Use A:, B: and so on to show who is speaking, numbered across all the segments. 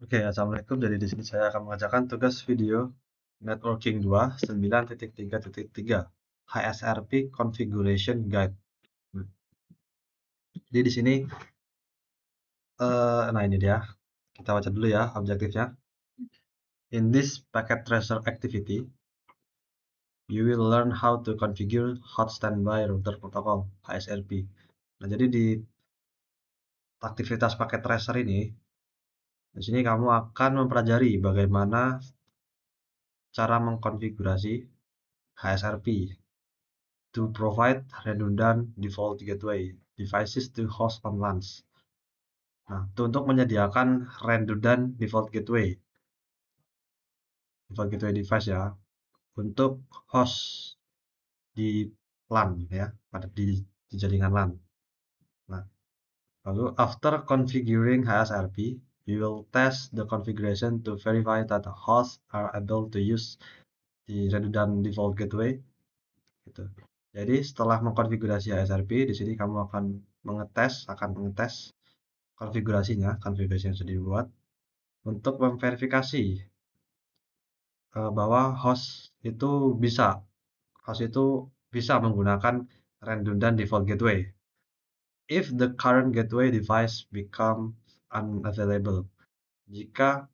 A: Oke, assalamualaikum. Jadi di sini saya akan mengerjakan tugas video networking 2 9.3.3 HSRP Configuration Guide. Jadi di sini, nah ini dia. Kita baca dulu ya objektifnya. In this packet tracer activity, you will learn how to configure hot standby router protocol HSRP. Nah, jadi di aktivitas paket tracer ini, di sini kamu akan mempelajari bagaimana cara mengkonfigurasi HSRP to provide redundant default gateway devices to host on LANs. Nah, itu untuk menyediakan redundant default gateway device ya, untuk host di LAN ya, di jaringan LAN. Nah, lalu after configuring HSRP, you will test the configuration to verify that the hosts are able to use the redundant default gateway. Gitu. Jadi setelah mengkonfigurasi HSRP, di sini kamu akan mengetes konfigurasi yang sudah dibuat untuk memverifikasi bahwa host itu bisa menggunakan redundant default gateway. If the current gateway device become unavailable, jika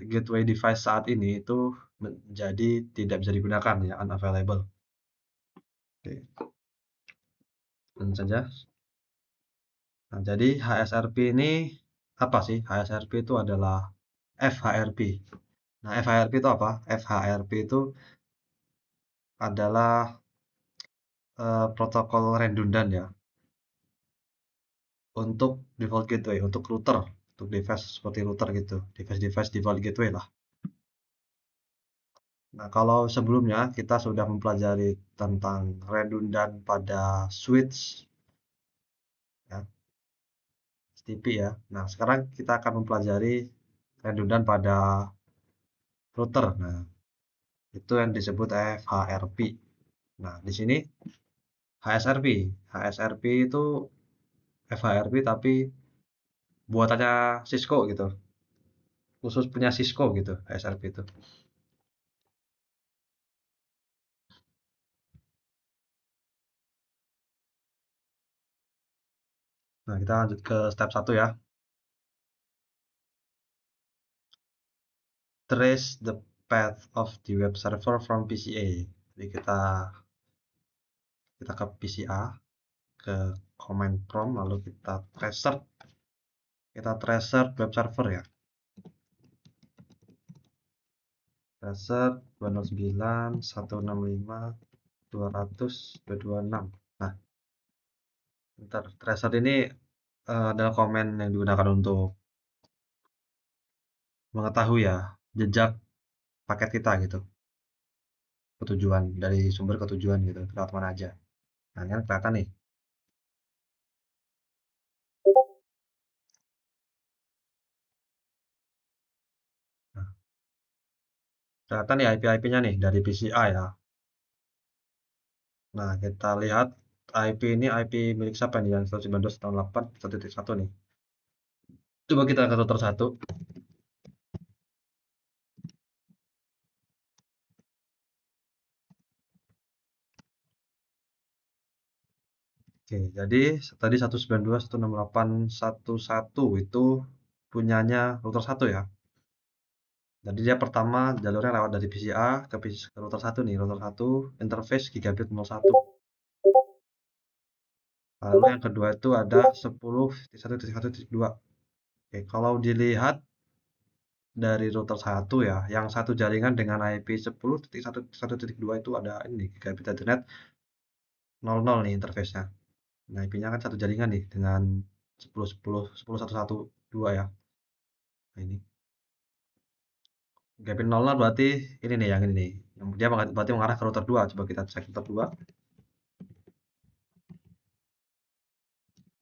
A: gateway device saat ini itu menjadi tidak bisa digunakan ya, unavailable. Oke, tentu saja. Nah, jadi HSRP ini apa sih? HSRP itu adalah FHRP. Nah, FHRP itu apa? FHRP itu adalah protokol redundan ya untuk default gateway, untuk router, untuk device seperti router gitu, device-device default gateway lah. Nah, kalau sebelumnya kita sudah mempelajari tentang redundan pada switch ya, TCP ya. Nah, sekarang kita akan mempelajari redundan pada router. Nah, itu yang disebut FHRP. Nah, di sini HSRP. HSRP itu FHRP tapi buatannya Cisco gitu. Khusus punya Cisco gitu, HSRP itu. Nah, kita lanjut ke step 1 ya. Trace the path of the web server from PCA. Jadi kita ke PCA, ke command prompt, lalu kita tracer web server ya. Tracer 209.165.200.226. Nah, tracer ini adalah komen yang digunakan untuk mengetahui ya jejak paket kita gitu, ketujuan dari sumber ketujuan gitu, lewat mana aja. Nah, ini kan kelihatan nih. Nah, kelihatan nih IP-IP-nya nih dari PCI ya. Nah, kita lihat IP ini IP milik siapa nih yang 192.168.1.1 nih. Coba kita ke router 1. Oke, jadi tadi 192.168.1.1 itu punyanya router 1 ya. Jadi dia pertama jalurnya lewat dari PCA ke router 1 nih, router 1 interface gigabit 01. Lalu yang kedua itu ada 10.1.1.2. Oke, kalau dilihat dari router 1 ya, yang satu jaringan dengan IP 10.1.1.2 itu ada ini gigabit Ethernet 00 nih interface-nya. Nah, IP-nya kan satu jaringan nih dengan 10.10.10.1.1.2 ya. Nah, ini gigabit 00 berarti ini nih yang ini nih. Yang dia berarti mengarah ke router 2. Coba kita cek router 2.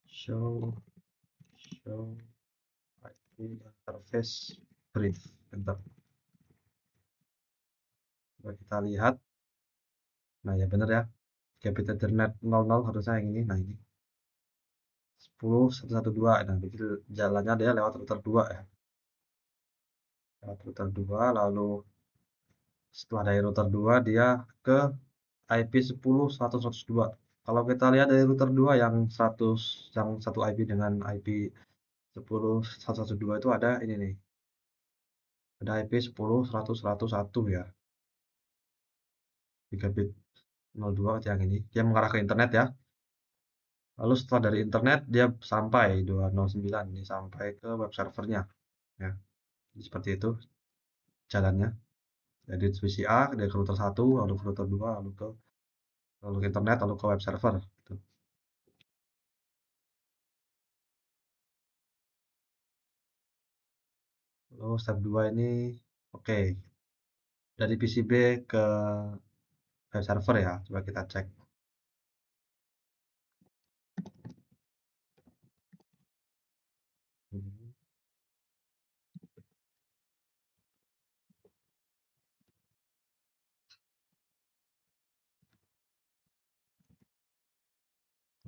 A: Show IP interface brief. Bentar. Coba kita lihat. Nah, ya benar ya. Gigabit Ethernet 00 harusnya yang ini. Nah, ini 10.112. Nah, begitu jalannya dia lewat router 2 ya. Lewat router 2, lalu setelah dari router 2 dia ke IP 10.100.102. Kalau kita lihat dari router 2 yang 100, yang satu IP dengan IP 10.100.102 itu ada ini nih. Ada IP 10.100.101 ya. Gigabit 02 yang ini. Dia mengarah ke internet ya. Lalu setelah dari internet dia sampai 209 ini sampai ke web servernya ya. Jadi seperti itu jalannya. Jadi divisi A dari ke router 1, lalu ke router 2, lalu ke internet, lalu ke web server gitu. Lalu step 2 ini oke. Dari PCB ke web server ya. Coba kita cek.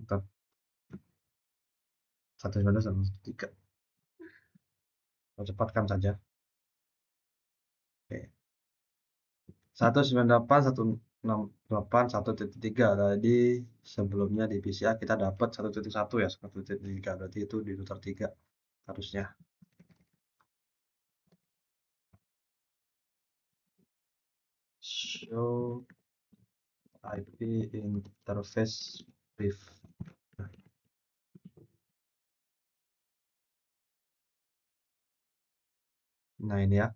A: Tetap 119 dan 3. Kita cepatkan saja. Oke. 198.168.1.3 tadi sebelumnya di PCA kita dapat 1.1 ya, 1.3 berarti itu di router 3 harusnya. Show IP interface brief. Nah ini ya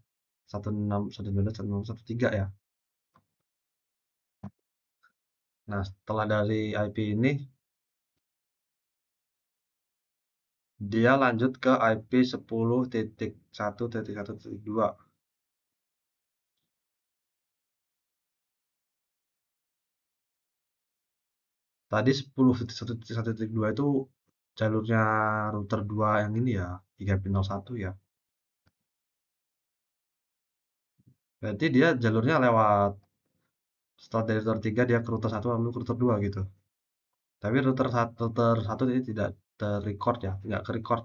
A: 1.6.1.19.1.3 ya. Nah setelah dari IP ini dia lanjut ke IP 10.1.1.2. Tadi 10.1.1.2 itu jalurnya router 2 yang ini ya, gigabit 01 ya. Berarti dia jalurnya lewat setelah dari router 3 dia ke router 1 lalu ke router 2 gitu. Tapi router 1 ini tidak terrecord ya, tidak ke record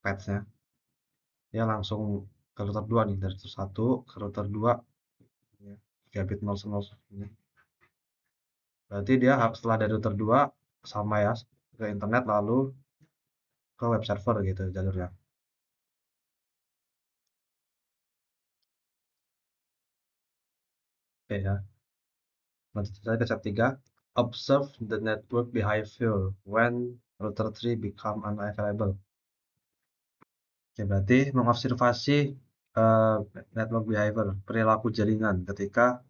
A: patch-nya. Dia langsung ke router 2 nih, dari router 1 ke router 2 ya, gigabit 0 ini. Berarti dia setelah dari router 2 sama ya ke internet lalu ke web server gitu jalurnya. Oke ya. Lanjut saja ke step 3. Observe the network behavior when router 3 become unavailable. Oke, berarti mengobservasi eh, network behavior, perilaku jaringan ketika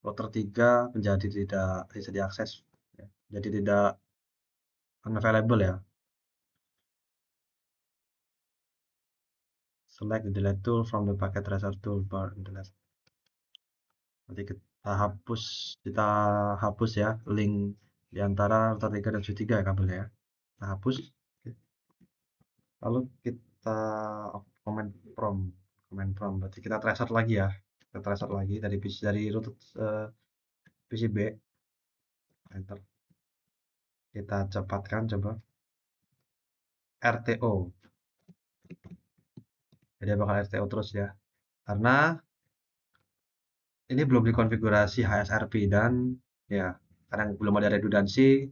A: router 3 menjadi tidak bisa diakses, ya. Jadi tidak unavailable ya. Select the delete tool from the packet tracer toolbar in the left. Nanti kita hapus ya link di antara router 3 dan switch 3 ya kabelnya ya. Kita hapus. Oke. Lalu kita comment from berarti kita tracer lagi ya. Kita tracer lagi dari router PCB. Enter. Kita cepatkan coba RTO. Jadi bakal RTO terus ya. Karena ini belum dikonfigurasi HSRP dan ya karena belum ada redundansi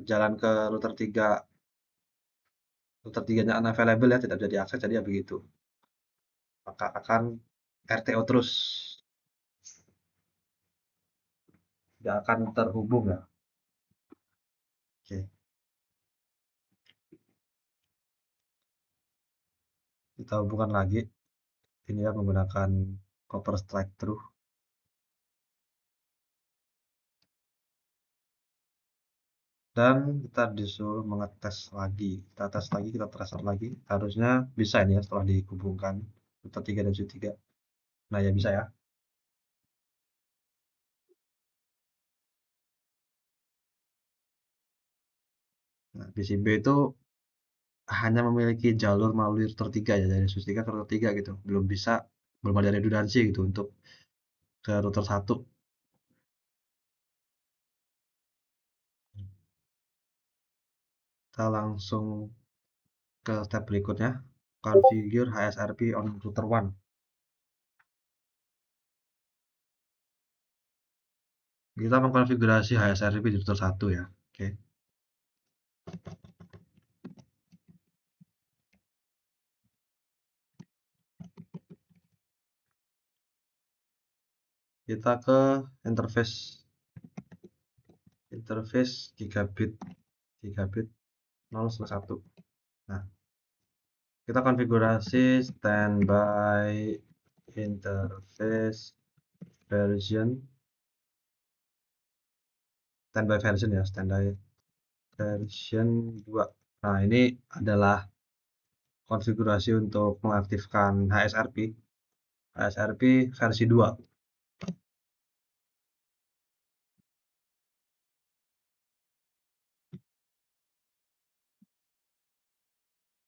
A: jalan ke router 3-nya unavailable ya, tidak bisa diakses jadi ya begitu. Maka akan RTO terus. Tidak akan terhubung ya. Oke. Kita hubungkan lagi. Ini ya menggunakan copper strike through. Dan kita disuruh mengetes lagi. Kita tes lagi, kita tracer lagi. Harusnya bisa ini ya setelah dihubungkan router 3 dan switch 3. Nah ya bisa ya. Nah, PCB itu hanya memiliki jalur melalui router 3 ya, dari switch 3 ke router 3 gitu. Belum ada redundansi gitu untuk ke router 1. Kita langsung ke step berikutnya, configure HSRP on router 1. Kita mengkonfigurasi HSRP di router 1 ya. Oke. Kita ke interface gigabit 0/1. Nah, kita konfigurasi standby interface version ya, standby version 2. Nah, ini adalah konfigurasi untuk mengaktifkan HSRP versi 2.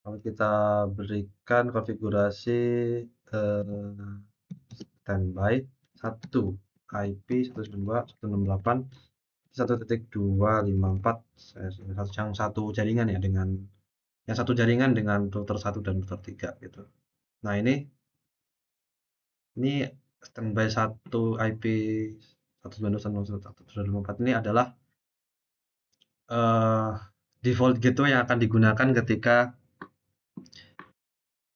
A: Lalu kita berikan konfigurasi standby 1 IP 192.168.1.254 yang satu jaringan ya dengan router 1 dan router 3 gitu. Nah, ini standby 1 IP 192.168 ini adalah default gateway yang akan digunakan ketika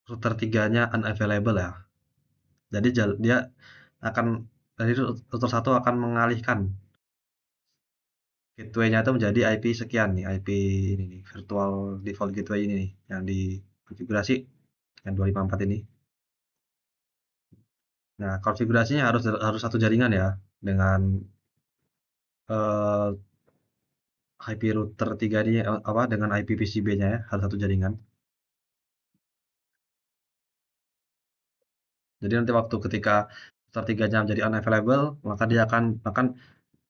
A: router 3-nya unavailable ya. Jadi dia akan dari router 1 akan mengalihkan gateway-nya itu menjadi IP sekian nih, IP ini nih, virtual default gateway ini nih yang dikonfigurasi yang 254 ini. Nah, konfigurasinya harus satu jaringan ya dengan IP router 3 ini dengan IP PCB-nya ya, harus satu jaringan. Jadi nanti waktu ketika router 3-nya menjadi unavailable, maka dia akan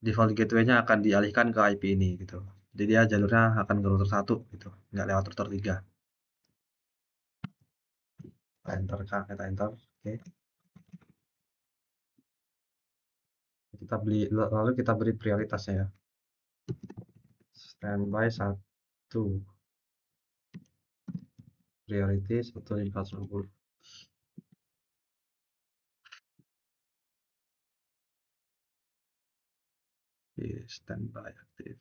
A: default gateway-nya akan dialihkan ke IP ini gitu. Jadi dia jalurnya akan ke router 1 gitu, nggak lewat router 3. Kita enter. Oke. Lalu kita beri prioritasnya ya. Standby 1. Priority 1.410. Standby aktif.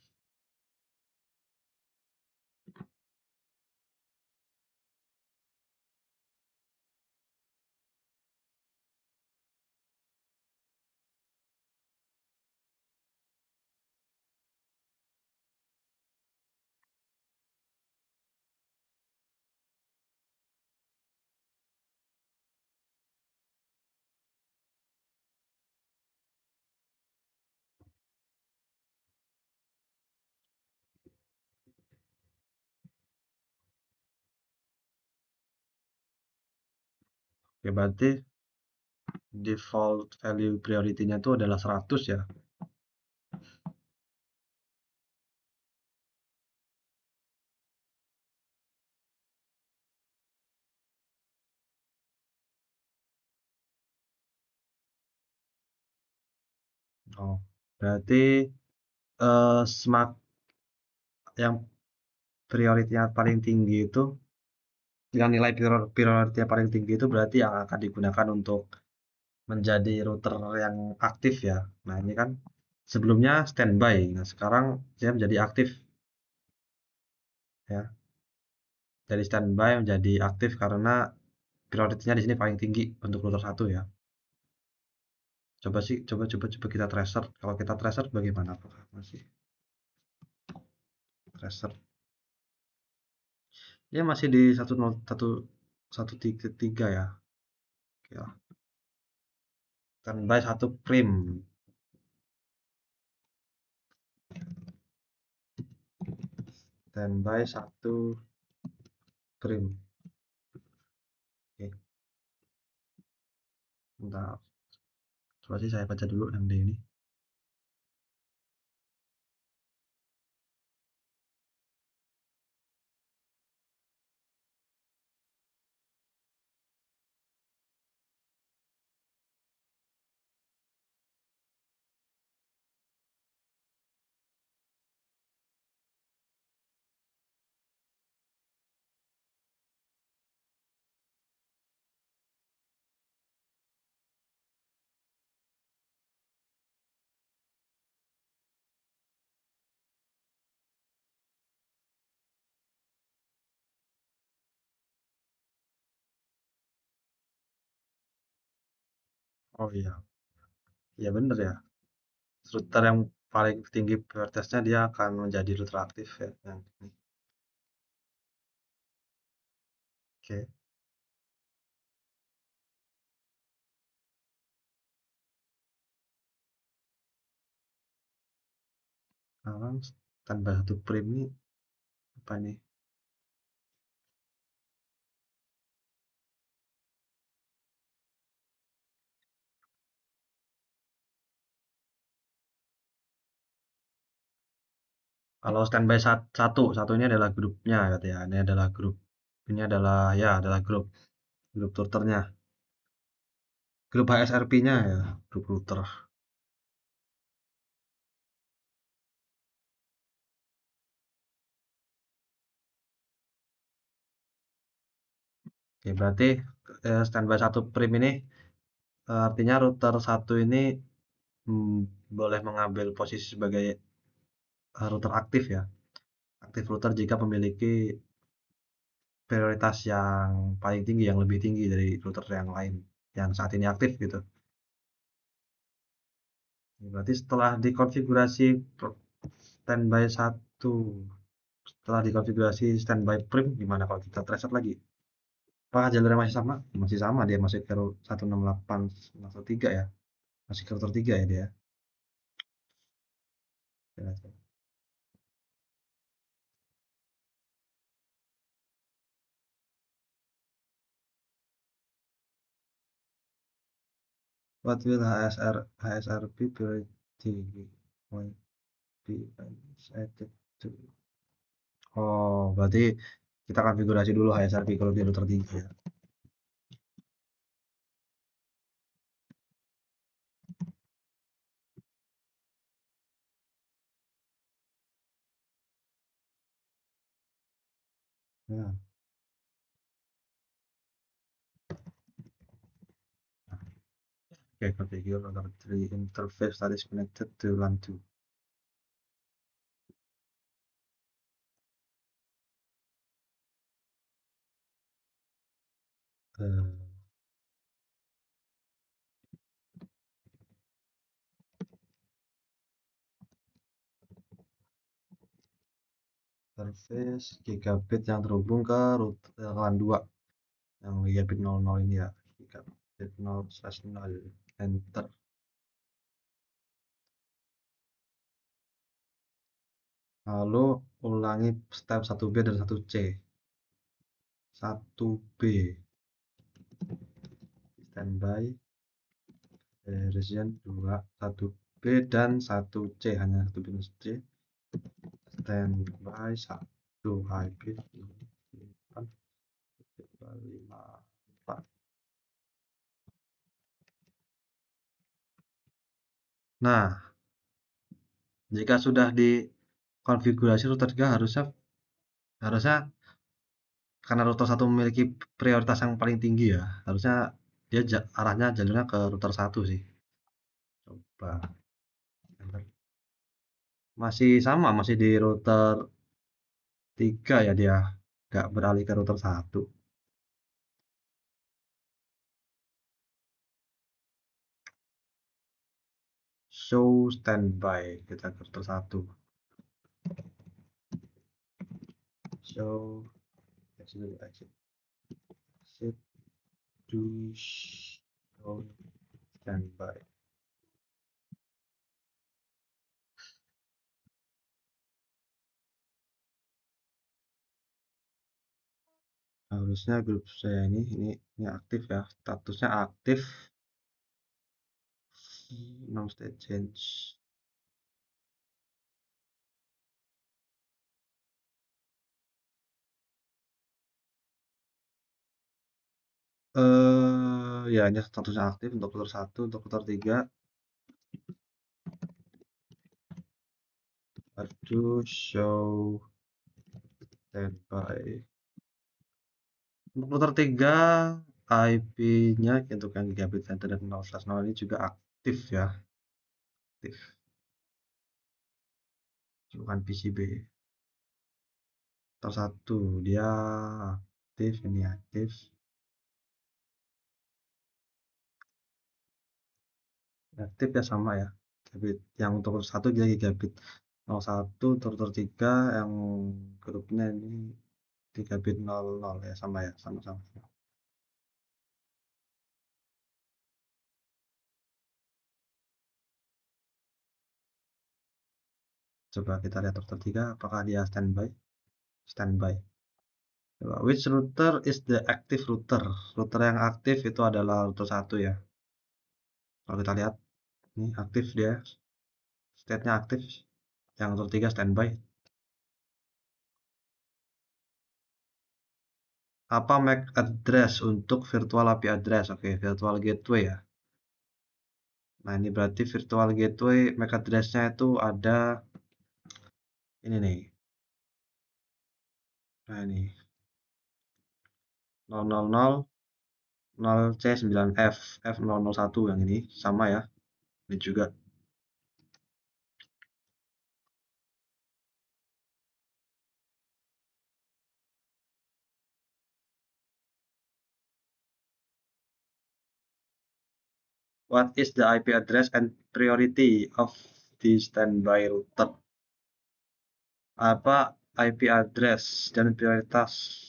A: Oke, berarti default value priority-nya itu adalah 100 ya. Oh, berarti yang priority-nya paling tinggi itu yang nilai priority paling tinggi itu berarti yang akan digunakan untuk menjadi router yang aktif ya. Nah, ini kan sebelumnya standby. Nah, sekarang dia menjadi aktif ya. Dari standby menjadi aktif karena prioritasnya di sini paling tinggi untuk router 1 ya. Coba kita tracer. Kalau kita tracer bagaimana? Apakah masih tracer? Dia masih di 1.1.1.3 ya. Oke lah. Standby 1 prim. Standby 1 prim. Oke. Bentar. Coba sih saya baca dulu yang di ini. Oh iya, iya bener ya. Router yang paling tinggi prioritasnya dia akan menjadi router aktif ya. Yang ini. Oke, sekarang standby satu prim ini apa nih? Kalau standby satu, satu ini adalah grupnya gitu ya. Ini adalah grup. Ini adalah ya adalah grup routernya. Grup HSRP-nya ya, grup router. Oke, berarti standby satu prim ini artinya router satu ini hmm, boleh mengambil posisi sebagai router aktif ya. Aktif router jika memiliki prioritas yang paling tinggi, yang lebih tinggi dari router yang lain yang saat ini aktif gitu. Berarti setelah dikonfigurasi standby satu, setelah dikonfigurasi standby prim, gimana kalau kita reset lagi? Apakah jalurnya masih sama? Masih sama, dia masih ke 168.1.3 ya. Masih ke router 3 ya dia. What will HSRP priority will be set to? Oh, berarti kita konfigurasi dulu HSRP kalau di router 3 ya. Ya. Okay, configure router 3 interface that is connected to LAN 2. Uh, interface gigabit yang terhubung ke router LAN 2 yang gigabit 00 ini ya. Gigabit 0/0 enter. Lalu ulangi step 1B dan 1C. 1B standby version 2, 1B dan 1C, hanya 1B dan 1C. Standby 1 IP 254. Nah, jika sudah dikonfigurasi router 3 harusnya harusnya karena router satu memiliki prioritas yang paling tinggi ya, harusnya dia arahnya jalurnya ke router satu sih. Coba. Masih sama, masih di router 3 ya dia. Nggak beralih ke router satu. Show standby kita ke router satu. Show exit to show standby. Harusnya grup saya ini aktif ya, statusnya aktif, no state change. Ya ini statusnya aktif untuk router satu, untuk router 3 aduh show standby. Untuk router 3 IP-nya untuk yang gigabit center dan 0/0 ini juga aktif ya, aktif. Bukan PCB. Router 1 dia aktif, ini aktif. Aktif ya sama ya. Gigabit. Yang untuk satu dia gigabit 01 router 3 yang grupnya ini gigabit 00 ya sama ya sama-sama. Coba kita lihat router 3 apakah dia standby. Standby. Coba, which router is the active router? Router yang aktif itu adalah router 1 ya. Kalau kita lihat ini aktif dia, state-nya aktif. Yang router 3 standby. Apa MAC address untuk virtual IP address? Oke, virtual gateway ya. Nah, ini berarti virtual gateway MAC address-nya itu ada ini nih. Nah, ini 000 F001 yang ini sama ya. Ini juga. What is the IP address and priority of the standby router? Apa IP address dan prioritas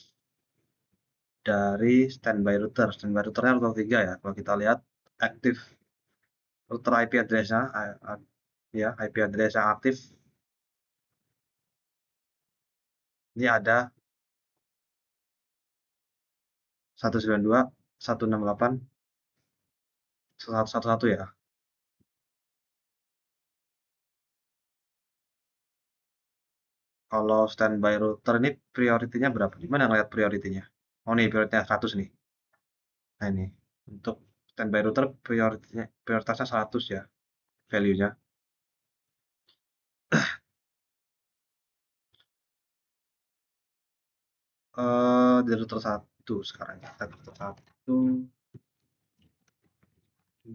A: dari standby router? Standby routernya router 3 ya. Kalau kita lihat aktif router IP address-nya ya, IP address yang aktif ini ada 192 168 111 ya. Kalau standby router ini prioritinya berapa? Gimana ngeliat prioritinya? Oh nih prioritasnya 100 nih. Nah ini untuk standby router prioritasnya 100 ya value-nya. Di router 1 sekarang kita router 1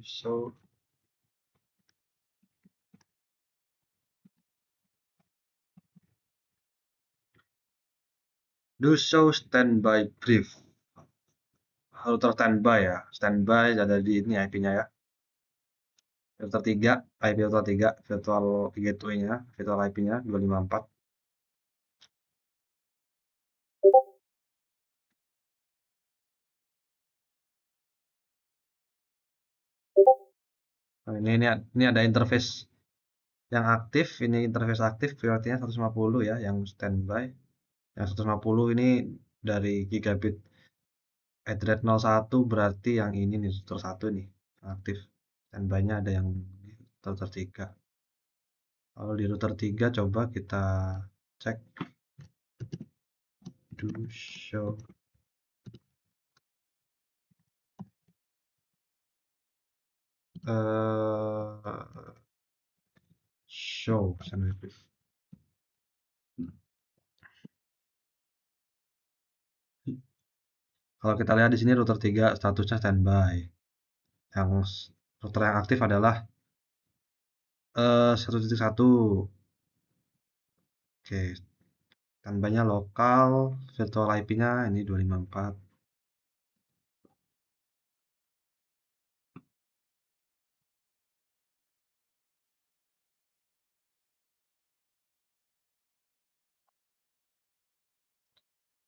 A: so do show standby brief. Router standby ya. Standby ada di ini IP-nya ya. Router 3, IP router 3 virtual gateway-nya, virtual IP-nya 254. Nah, ini ada interface yang aktif, ini interface aktif prioritinya 150 ya, yang standby. Yang 150 ini dari gigabit Ethernet 01 berarti yang ini nih router 1 nih aktif. Standby-nya ada yang router 3. Kalau di router 3 coba kita cek do show show standby brief. Kalau kita lihat di sini router 3 statusnya standby. Yang router yang aktif adalah 1.1. Oke, standby-nya lokal, virtual IP-nya ini 254.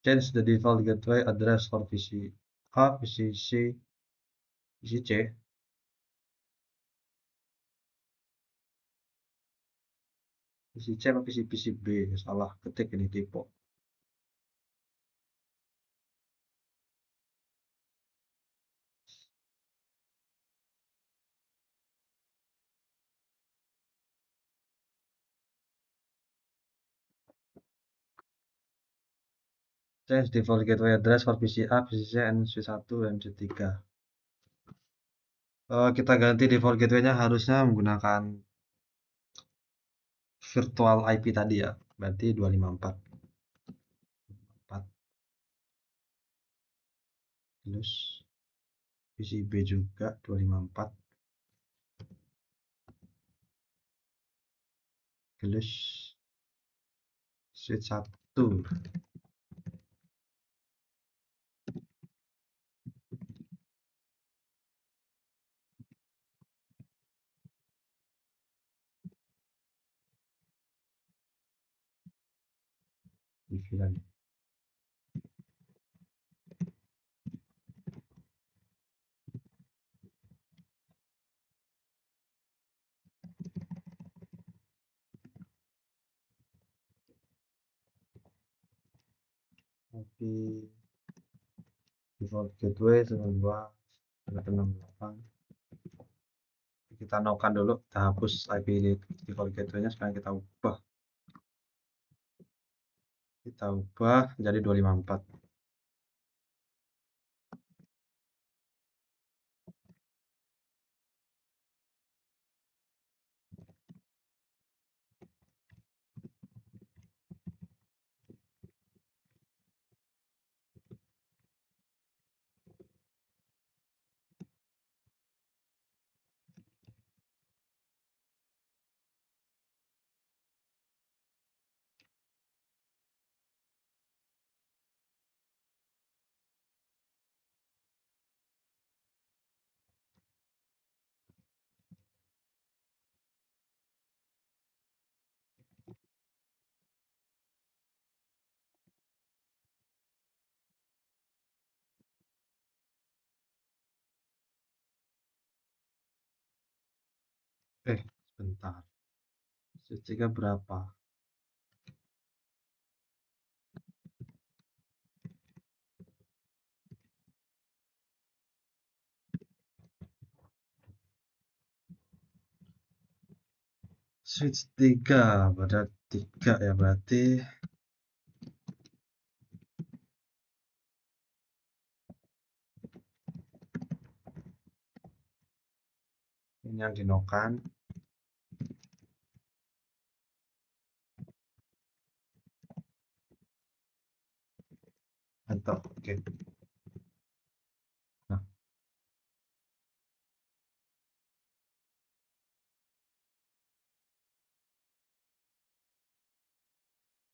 A: Change the default gateway address for VCA, VCC, VCC. VCC apa VCB? Salah ketik ini tipe. Change default gateway address for VCA, VCC, NC1, NC3. Kita ganti default gateway-nya harusnya menggunakan virtual IP tadi ya. Berarti 254. 4. Terus VCB juga 254. Terus switch 1. TV lagi. Tapi default gateway 19.2.68. Kita nokan dulu, kita hapus IP default gateway-nya. Sekarang kita ubah jadi 254. Sebentar. Switch 3 berapa? Switch 3 pada 3 ya, berarti ini yang dinokan. Mantap, oke. Nah,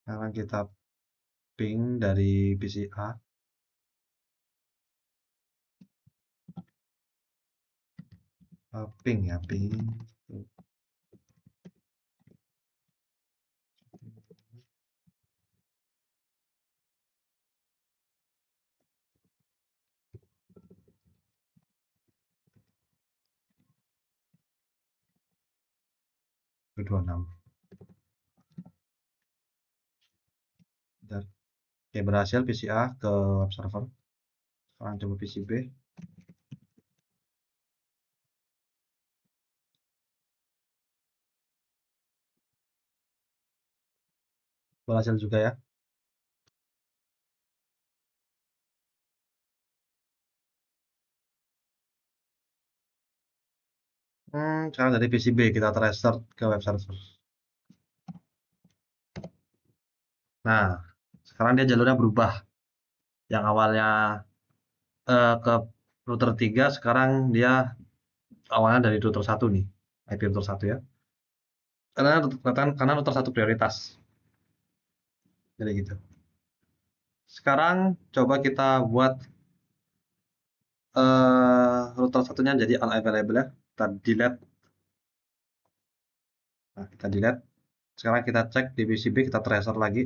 A: sekarang kita ping dari PCA. Ping ya, ping. Ke 26. Bentar. Oke, berhasil PCA ke web server. Sekarang coba PCB. Berhasil juga ya. Sekarang dari PCB kita transfer ke web server. Nah, sekarang dia jalurnya berubah. Yang awalnya ke router 3, sekarang dia awalnya dari router 1 nih. IP router 1 ya. Karena router 1 prioritas. Jadi gitu. Sekarang coba kita buat router satunya jadi unavailable ya. Kita delete. Nah, kita delete. Sekarang kita cek di PCB, kita tracer lagi.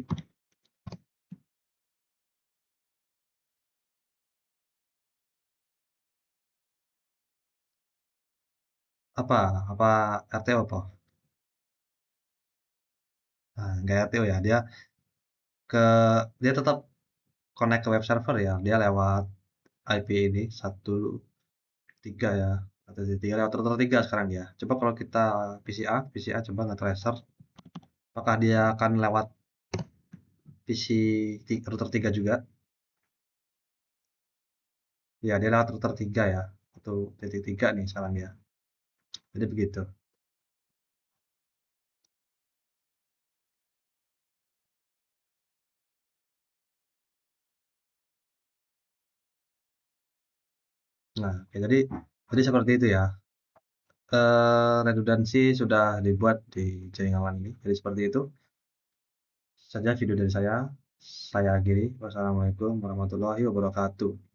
A: Apa RTO apa? Nah, nggak RTO ya, dia tetap connect ke web server ya. Dia lewat IP ini 1.3 ya. 1.3 lewat router 3 sekarang ya. Coba kalau kita PCA coba nge-tracer. Apakah dia akan lewat router 3 juga? Ya, dia lewat router 3 ya. 1.3 nih sekarang ya. Jadi begitu. Nah, oke, jadi seperti itu ya. Redundansi sudah dibuat di jaringan LAN ini. Jadi seperti itu saja video dari saya. Saya akhiri. Wassalamualaikum warahmatullahi wabarakatuh.